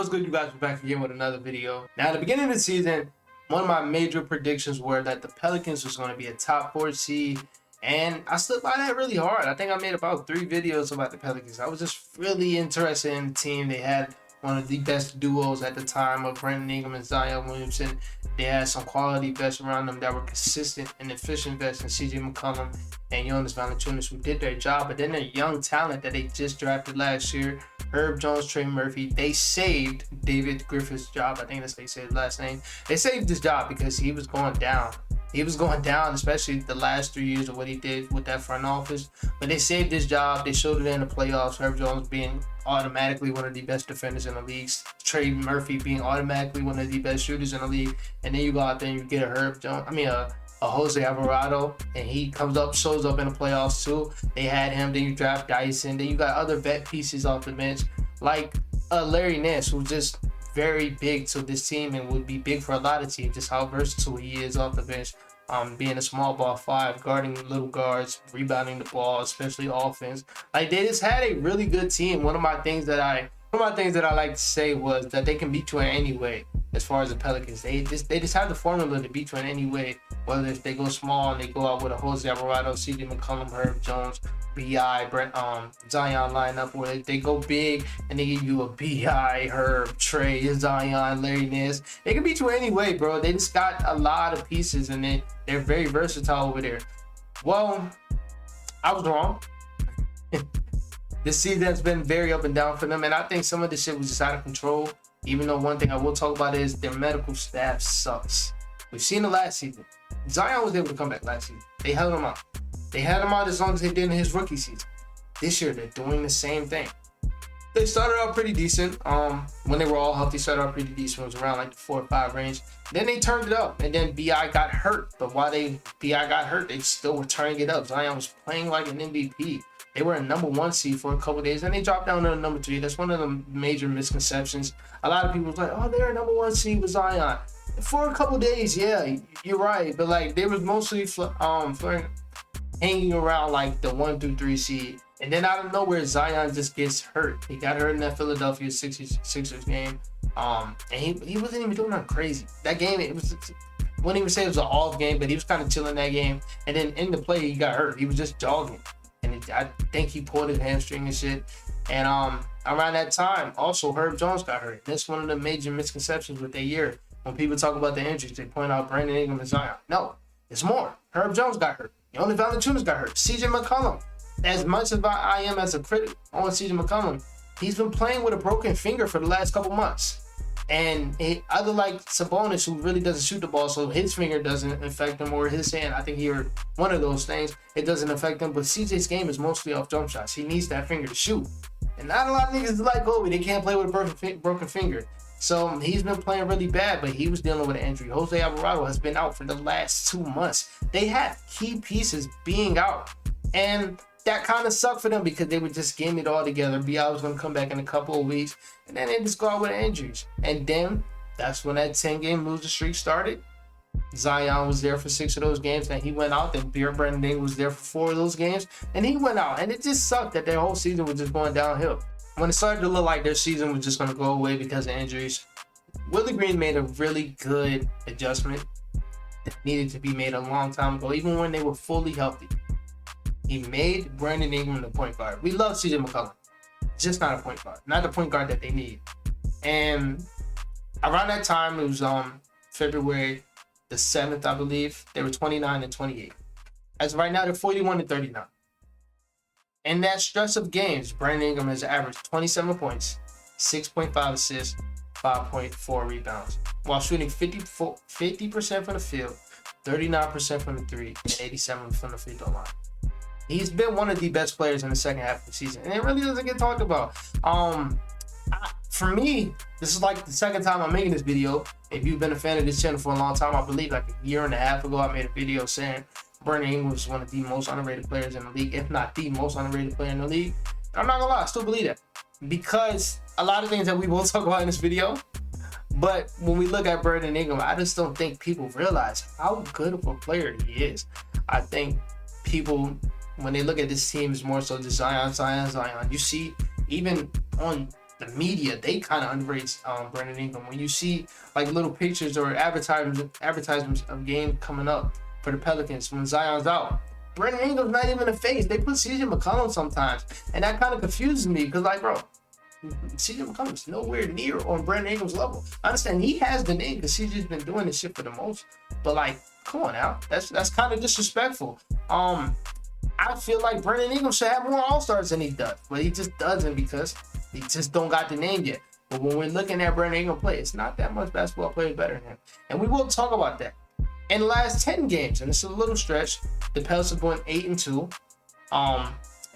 What's good, you guys? We're back again with another video. Now, at the beginning of the season, one of my major predictions were that the Pelicans was going to be a top 4 seed, and I stood by that really hard. I think I made about 3 videos about the Pelicans. I was just really interested in the team. They had one of the best duos at the time of Brandon Ingram and Zion Williamson. They had some quality vets around them that were consistent and efficient vets in CJ McCollum and Jonas Valanciunas, who did their job. But then their young talent that they just drafted last year, Herb Jones, Trey Murphy, they saved David Griffith's job. I think that's how they say his last name. They saved his job because he was going down. He was going down, especially the last 3 years of what he did with that front office. But they saved his job. They showed it in the playoffs. Herb Jones being automatically one of the best defenders in the league. Trey Murphy being automatically one of the best shooters in the league. And then you go out there and you get a Jose Alvarado, and he shows up in the playoffs too. They had him. Then you draft Dyson. Then you got other vet pieces off the bench like Larry Nance, who's just very big to this team and would be big for a lot of teams. Just how versatile he is off the bench, being a small ball 5, guarding little guards, rebounding the ball, especially offense. Like, they just had a really good team. One of my things that I like to say was that they can beat you in any way. As far as the Pelicans, they just have the formula to beat you in any way. Whether if they go small and they go out with a Jose Alvarado, CJ McCollum, Herb Jones, BI, Zion lineup, where they go big and they give you a BI, Herb, Trey, Zion, Larry Nance. They can beat you any way, bro. They just got a lot of pieces and they're very versatile over there. Well, I was wrong. This season has been very up and down for them, and I think some of this shit was just out of control. Even though one thing I will talk about is their medical staff sucks. We've seen it last season. Zion was able to come back last season. They held him out. They had him out as long as they did in his rookie season. This year, they're doing the same thing. They started out pretty decent. When they were all healthy, started out pretty decent. It was around like the 4 or 5 range. Then they turned it up, and then BI got hurt. But while BI got hurt, they still were turning it up. Zion was playing like an MVP. They were a number 1 seed for a couple days, and they dropped down to number 3. That's one of the major misconceptions. A lot of people was like, "Oh, they're a number 1 seed with Zion." For a couple days, yeah, you're right. But like, they was mostly hanging around like the 1 through 3 seed, and then out of nowhere, Zion just gets hurt. He got hurt in that Philadelphia Sixers game, and he wasn't even doing nothing crazy. That game, wouldn't even say it was an off game, but he was kind of chilling that game. And then in the play, he got hurt. He was just jogging. I think he pulled his hamstring and shit. And around that time, also Herb Jones got hurt. That's one of the major misconceptions with that year. When people talk about the injuries, they point out Brandon Ingram and Zion. No, it's more. Herb Jones got hurt. Jonas Valanciunas got hurt. CJ McCollum. As much as I am as a critic on CJ McCollum, he's been playing with a broken finger for the last couple months. And other like Sabonis, who really doesn't shoot the ball, so his finger doesn't affect him, or his hand, I think he heard one of those things, it doesn't affect him. But CJ's game is mostly off jump shots. He needs that finger to shoot. And not a lot of niggas like Kobe. They can't play with a broken finger. So he's been playing really bad, but he was dealing with an injury. Jose Alvarado has been out for the last 2 months. They had key pieces being out. And that kind of sucked for them because they were just getting it all together. BI was going to come back in a couple of weeks, and then they just go out with injuries. And then that's when that 10-game losing streak started. Zion was there for 6 of those games, and he went out. Then Brandon Ingram was there for 4 of those games, and he went out. And it just sucked that their whole season was just going downhill. When it started to look like their season was just going to go away because of injuries, Willie Green made a really good adjustment that needed to be made a long time ago, even when they were fully healthy. He made Brandon Ingram the point guard. We love CJ McCollum, just not a point guard, not the point guard that they need. And around that time, it was February the 7th, I believe. They were 29 and 28. As of right now, they're 41 and 39. In that stretch of games, Brandon Ingram has averaged 27 points, 6.5 assists, 5.4 rebounds, while shooting 50% from the field, 39% from the 3, and 87% from the free throw line. He's been one of the best players in the second half of the season, and it really doesn't get talked about. For me, this is like the second time I'm making this video. If you've been a fan of this channel for a long time, I believe like a year and a half ago, I made a video saying Brandon Ingram was one of the most underrated players in the league, if not the most underrated player in the league. I'm not gonna lie, I still believe that, because a lot of things that we will talk about in this video. But when we look at Brandon Ingram, I just don't think people realize how good of a player he is. I think people, when they look at this team, is more so just Zion. You see, even on the media, they kind of underrate Brandon Ingram. When you see like little pictures or advertisements of game coming up for the Pelicans when Zion's out, Brandon Ingram's not even a face. They put CJ McCollum sometimes, and that kind of confuses me because, like, bro, CJ McCollum's nowhere near on Brandon Ingram's level. I understand he has the name because CJ's been doing this shit for the most, but like, come on now, that's kind of disrespectful. I feel like Brandon Ingram should have more All-Stars than he does, but he just doesn't because he just don't got the name yet. But when we're looking at Brandon Ingram play, it's not that much basketball players better than him, and we will talk about that. In the last 10 games, and it's a little stretch, the Pelicans have won 8-2.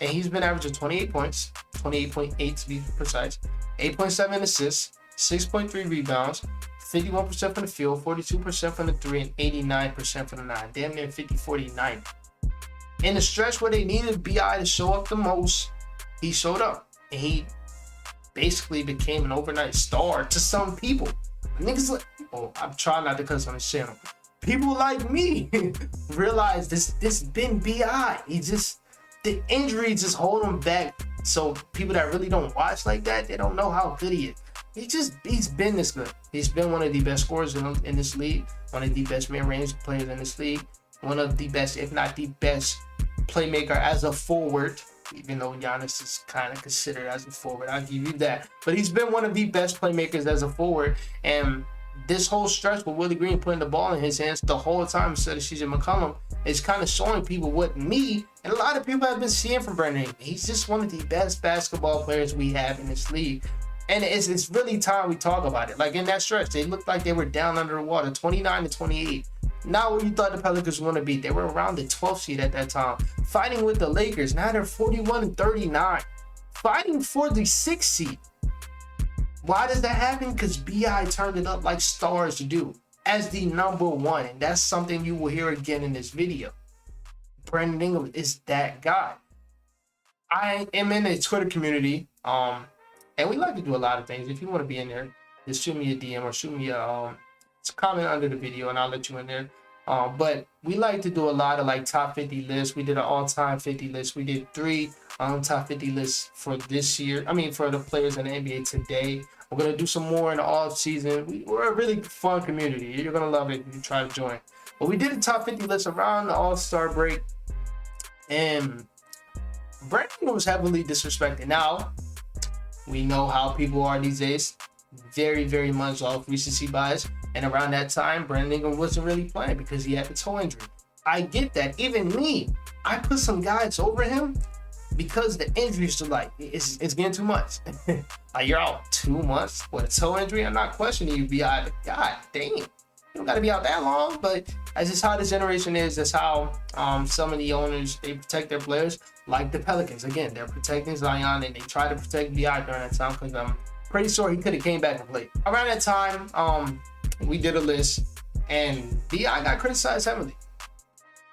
And he's been averaging 28 points, 28.8 to be precise, 8.7 assists, 6.3 rebounds, 51% from the field, 42% from the three, and 89% from the nine. Damn near 50-40-90. In the stretch where they needed BI to show up the most, he showed up. And he basically became an overnight star to some people. Niggas like, oh, I'm trying not to cuss on this channel. People like me realize this been BI. The injuries just hold him back. So people that really don't watch like that, they don't know how good he is. He's been this good. He's been one of the best scorers in this league, one of the best mid-range players in this league, one of the best, if not the best, playmaker as a forward. Even though Giannis is kind of considered as a forward, I'll give you that. But he's been one of the best playmakers as a forward, and this whole stretch with Willie Green putting the ball in his hands the whole time instead of CJ McCollum is kind of showing people what me and a lot of people have been seeing from Brandon Ingram. He's just one of the best basketball players we have in this league. And it's really time we talk about it. Like in that stretch, they looked like they were down under the water, 29-28. Not what you thought the Pelicans were going to beat. They were around the 12th seed at that time, fighting with the Lakers. Now they're 41-39, fighting for the 6th seed. Why does that happen? Because BI turned it up like stars do as the number one. And that's something you will hear again in this video. Brandon Ingram is that guy. I am in a Twitter community, and we like to do a lot of things. If you want to be in there, just shoot me a DM or shoot me a comment under the video and I'll let you in there. But we like to do a lot of like top 50 lists. We did an all-time 50 list. We did 3 top 50 lists for this year. For the players in the NBA today. We're going to do some more in the off season. We're a really fun community. You're going to love it if you try to join. But we did a top 50 list around the All-Star break. And Brandon was heavily disrespected. Now, we know how people are these days. Very, very much off recency bias. And around that time, Brandon Ingram wasn't really playing because he had a toe injury. I get that. Even me, I put some guys over him because the injuries are like, it's getting too much. Like, you're out 2 months with a toe injury. I'm not questioning you, B.I. God damn. You don't got to be out that long. But that's just how this generation is. That's how some of the owners, they protect their players. Like the Pelicans. Again, they're protecting Zion, and they try to protect B.I. during that time because I'm pretty sure he could have came back and played. Around that time, we did a list, and B.I. got criticized heavily.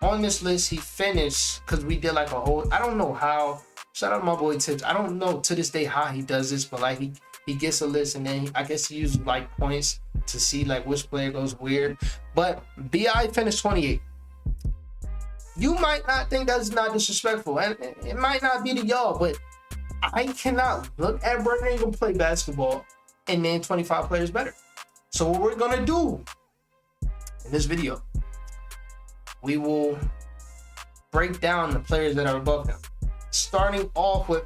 On this list, he finished, because we did like a whole, I don't know how, shout out to my boy Tips, I don't know to this day how he does this, but like he gets a list, and then I guess he uses like points to see like which player goes where. But B.I. finished 28. You might not think that's not disrespectful, and it might not be to y'all, but I cannot look at Brandon Ingram play basketball and name 25 players better. So what we're gonna do in this video, we will break down the players that are above him. Starting off with,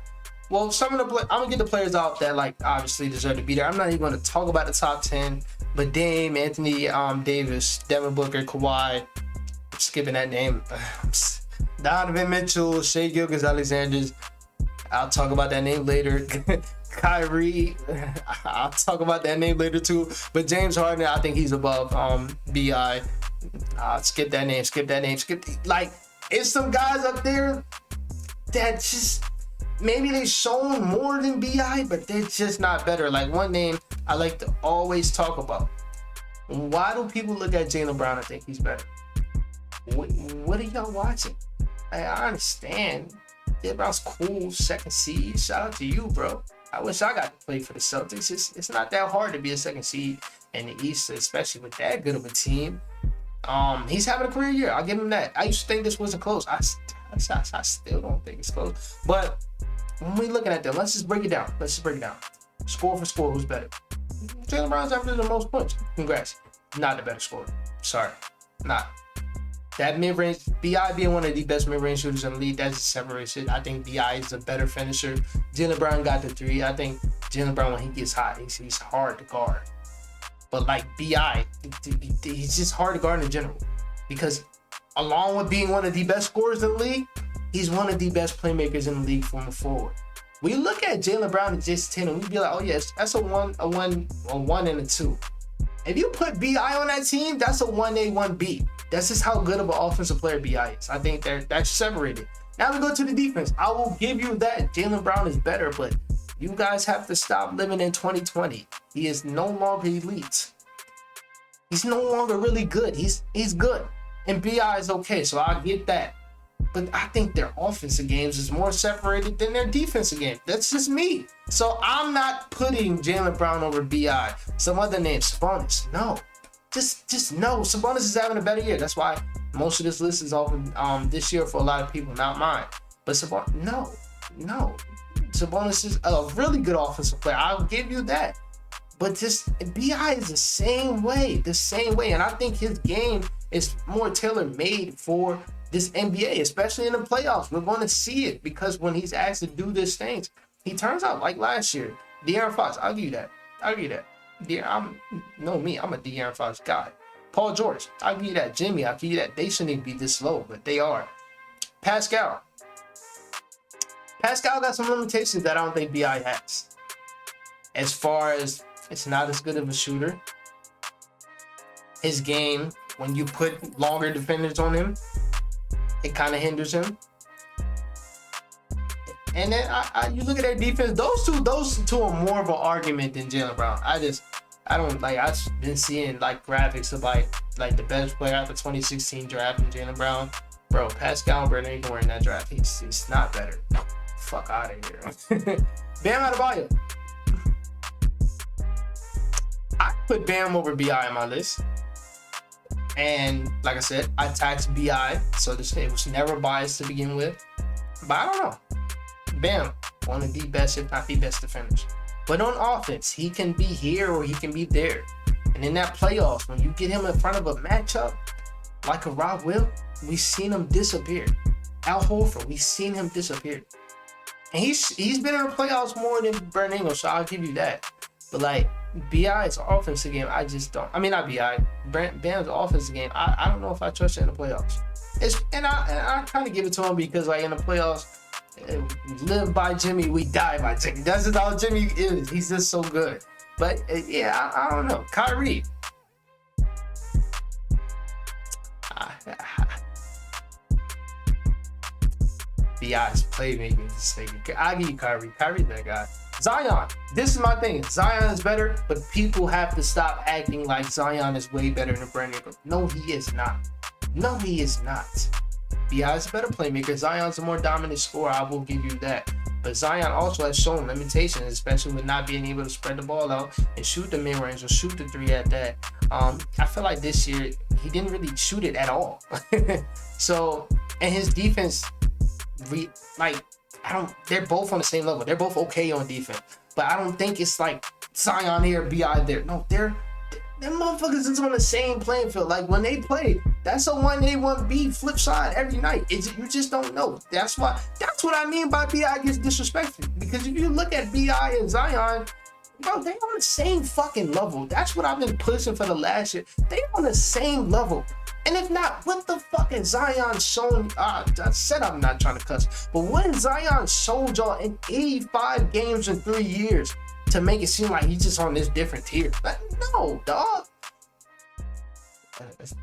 well, some of the I'm gonna get the players out that like obviously deserve to be there. I'm not even gonna talk about the top 10, but Dame, Anthony Davis, Devin Booker, Kawhi, I'm skipping that name, Donovan Mitchell, Shai Gilgeous-Alexander. I'll talk about that name later. Kyrie, I'll talk about that name later too. But James Harden, I think he's above B.I. Skip that name. Like, it's some guys up there that just, maybe they've shown more than B.I., but they're just not better. Like, one name I like to always talk about. Why do people look at Jaylen Brown and think he's better? What are y'all watching? I understand. Jaylen Brown's cool, 2nd seed. Shout out to you, bro. I wish I got to play for the Celtics. It's not that hard to be a 2nd seed in the East, especially with that good of a team. He's having a career year. I'll give him that. I used to think this wasn't close. I still don't think it's close. But when we looking at them, let's just break it down. Score for score, who's better? Jaylen Brown's averaging the most points. Congrats. Not the better scorer. Sorry. Not. That mid-range, B.I. being one of the best mid-range shooters in the league, that just separates it. I think B.I. is a better finisher. Jaylen Brown got the three. I think Jaylen Brown, when he gets hot, he's hard to guard. But like B.I., he's just hard to guard in general. Because along with being one of the best scorers in the league, he's one of the best playmakers in the league from the forward. We look at Jaylen Brown and Jason Tatum, we'd be like, oh yes, that's a one and a two. If you put B.I. on that team, that's a 1A, 1B. That's just how good of an offensive player B.I. is. I think that's separated. Now we go to the defense. I will give you that. Jaylen Brown is better, but you guys have to stop living in 2020. He is no longer elite. He's no longer really good. He's good. And B.I. is okay, so I get that. But I think their offensive games is more separated than their defensive game. That's just me. So I'm not putting Jaylen Brown over B.I. Some other names, Sabonis. No. Just no. Sabonis is having a better year. That's why most of this list is off this year for a lot of people, not mine. But Sabonis, no. Sabonis is a really good offensive player. I'll give you that. But just B.I. is the same way. And I think his game is more tailor-made for this NBA, especially in the playoffs. We're going to see it because when he's asked to do these things, he turns out like last year. De'Aaron Fox, I'll give you that. I'm a De'Aaron Fox guy. Paul George, I'll give you that. Jimmy, I'll give you that. They shouldn't be this low, but they are. Pascal got some limitations that I don't think B.I. has. As far as it's not as good of a shooter. His game, when you put longer defenders on him, it kind of hinders him. And then you look at their defense, those two are more of an argument than Jaylen Brown. I've been seeing like graphics of like the best player out the 2016 draft and Jaylen Brown. Bro, Pascal and Brandon Ingram in that draft. He's not better. Fuck out of here. Bam Adebayo. I put Bam over B.I. on my list. And like I said, I taxed B.I. So it was never biased to begin with. But I don't know. Bam, one of the best, if not the best defenders. But on offense, he can be here or he can be there. And in that playoffs, when you get him in front of a matchup like a Rob Will, we've seen him disappear. Al Horford, we've seen him disappear. And he's been in the playoffs more than Brandon Ingram, so I'll give you that. But like B.I.'s offensive game, I just don't. I mean, not B.I. Bam's offensive game, I don't know if I trust it in the playoffs. And I kind of give it to him because like in the playoffs, we live by Jimmy, we die by Jimmy. That's just how Jimmy is. He's just so good. But yeah, I don't know. Kyrie. B.I.'s playmaking. I'll give you Kyrie. Kyrie's that guy. Zion. This is my thing. Zion is better, but people have to stop acting like Zion is way better than Brandon Ingram. No, he is not. B.I. is a better playmaker. Zion's a more dominant scorer. I will give you that. But Zion also has shown limitations, especially with not being able to spread the ball out and shoot the mid-range or shoot the three at that. I feel like this year, he didn't really shoot it at all. So, and his defense, they're both on the same level. They're both okay on defense. But I don't think it's like Zion here, B.I. there. No, them motherfuckers is on the same playing field. Like when they play, that's a 1A, 1B flip side every night. You just don't know. That's what I mean by B.I. gets disrespected. Because if you look at B.I. and Zion, bro, they on the same fucking level. That's what I've been pushing for the last year. They on the same level. And if not, what the fuck has Zion shown? I said I'm not trying to cuss, but what has Zion showed y'all in 85 games in 3 years to make it seem like he's just on this different tier? Like, no, dog.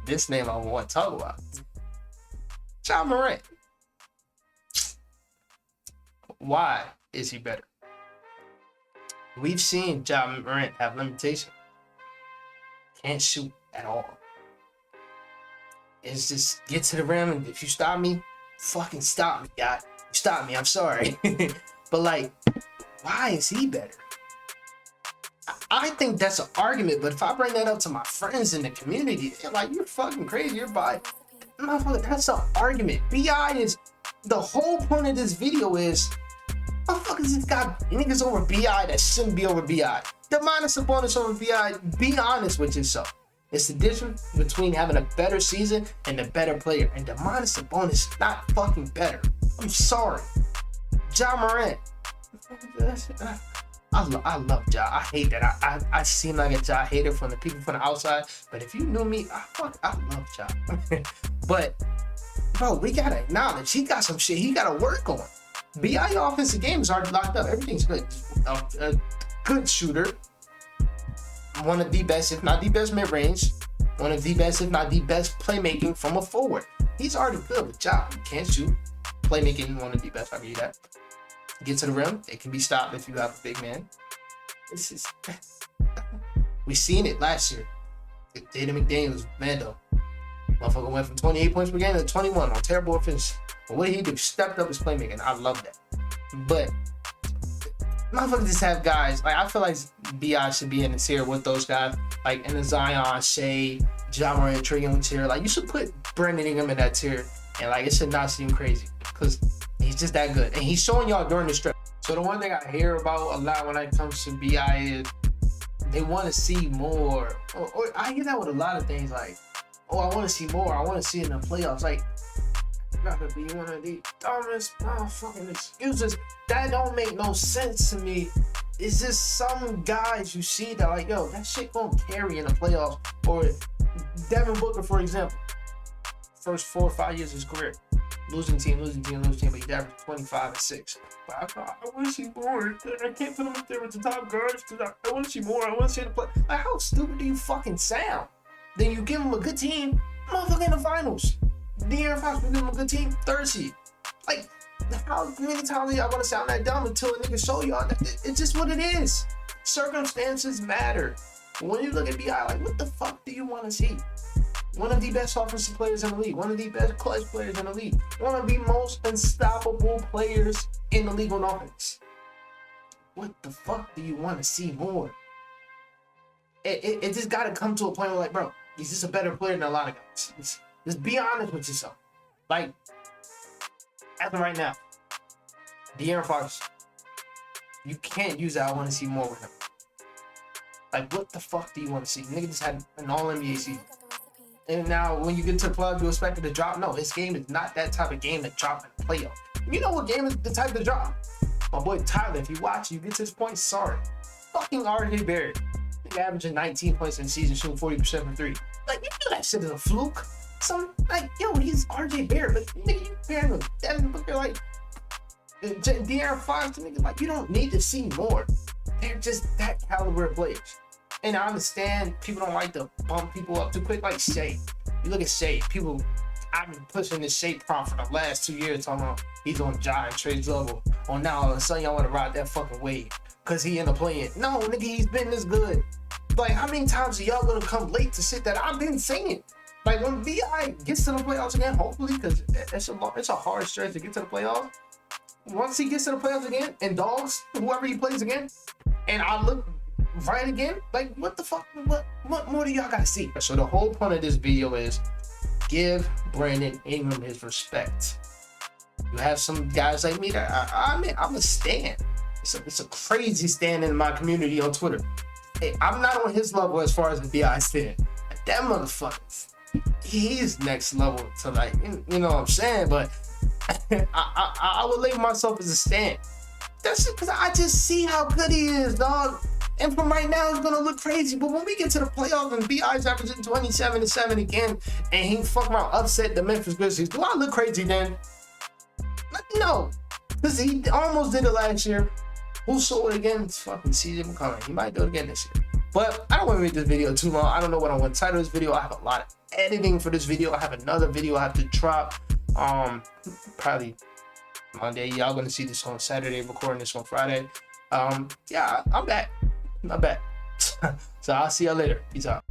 This name I want to talk about. Ja Morant. Why is he better? We've seen Ja Morant have limitations. Can't shoot at all. It's just get to the rim, and if you stop me, fucking stop me, God. You stop me, I'm sorry. But like, why is he better? I think that's an argument, but if I bring that up to my friends in the community, they're like, you're fucking crazy, you're bi. Motherfucker, that's an argument. B.I. is, the whole point of this video is, Motherfuckers just got niggas over BI that shouldn't be over BI. Domantas Sabonis over BI. Be honest with yourself. It's the difference between having a better season and a better player. And Domantas Sabonis is not fucking better. I'm sorry. Ja Morant. I love Ja. I hate that. I seem like a Ja hater from the people from the outside. But if you knew me, I love Ja. But, bro, we gotta acknowledge he got some shit he gotta work on. BI offensive game is already locked up. Everything's good. A good shooter. One of the best, if not the best mid-range. One of the best, if not the best playmaking from a forward. He's already good with Ja. He can't shoot. Playmaking, one of the best. I'll give you that. Get to the rim. It can be stopped if you have a big man. This is... we seen it last year. Jaden McDaniels, Mando. Motherfucker went from 28 points per game to 21 on terrible offense. But what did he do? Stepped up his playmaking. I love that. But motherfuckers just have guys. Like, I feel like BI should be in the tier with those guys. Like in the Zion, Shea, Ja Morant, Trae Young tier. Like, you should put Brandon Ingram in that tier. And like, it should not seem crazy. Because he's just that good. And he's showing y'all during the stretch. So the one thing I hear about a lot when it comes to BI is they want to see more. Or I hear that with a lot of things. Like, oh, I want to see more. I want to see it in the playoffs. Like, gotta be one of the dumbest motherfucking excuses. That don't make no sense to me. It's just some guys you see that like, yo, that shit gonna carry in the playoffs. Or Devin Booker, for example, first 4 or 5 years of his career, losing team, but he's averaged 25 and 6. But I want to see more. I can't put him up there with the top guards because I want to see more. I want to see the play. Like, how stupid do you fucking sound? Then you give him a good team, motherfucker in the finals. De'Aaron Fox will give him a good team, 3rd seed. Like, how many times y'all gonna sound that dumb until a nigga show y'all that it's just what it is. Circumstances matter. When you look at BI, like, what the fuck do you want to see? One of the best offensive players in the league. One of the best clutch players in the league. One of the most unstoppable players in the league on offense. What the fuck do you want to see more? It just got to come to a point where, like, bro, he's just a better player than a lot of guys. Just be honest with yourself. Like, as of right now, De'Aaron Fox, you can't use that. I want to see more with him. Like, what the fuck do you want to see? Nigga just had an all-NBA season. And now, when you get to the playoffs, you expect it to drop? No, his game is not that type of game to drop in the playoff. You know what game is the type to drop? My boy Tyler, if you watch, you get to this point, sorry. Fucking RJ Barrett. Nigga averaging 19 points in the season, shooting 40% from 3. Like, you know that shit is a fluke. Like, yo, he's RJ Barrett, but nigga, you comparing him to Devin Booker, like, De'Aaron Fox, nigga, like, you don't need to see more. They're just that caliber of players. And I understand people don't like to bump people up too quick, like Shea. You look at Shea, I've been pushing this Shea prompt for the last 2 years, talking about he's on Ja and Trae's level. Oh, now all of a sudden y'all want to ride that fucking wave because he in the play-in. No, nigga, he's been this good. Like, how many times are y'all gonna come late to shit that I've been saying? Like, when BI gets to the playoffs again, hopefully, because it's a hard stretch to get to the playoffs. Once he gets to the playoffs again and dogs whoever he plays again, and I look right again, like, what the fuck? What more do y'all gotta see? So the whole point of this video is give Brandon Ingram his respect. You have some guys like me that I'm a stan. It's a crazy stan in my community on Twitter. Hey, I'm not on his level as far as the BI stan. That motherfucker, he's next level to, like, you know what I'm saying? But I would label myself as a stan. That's just because I just see how good he is, dog. And from right now, it's gonna look crazy. But when we get to the playoffs and BI's averaging 27-7 again, and he fuck around upset the Memphis Grizzlies, do I look crazy then? No, because he almost did it last year. Who saw it again? It's fucking CJ McCollum. He might do it again this year. But I don't want to make this video too long. I don't know what I want to title this video. I have a lot of editing for this video. I have another video I have to drop. Probably Monday. Y'all gonna see this on Saturday, recording this on Friday. Yeah, I'm back. So I'll see y'all later. Peace out.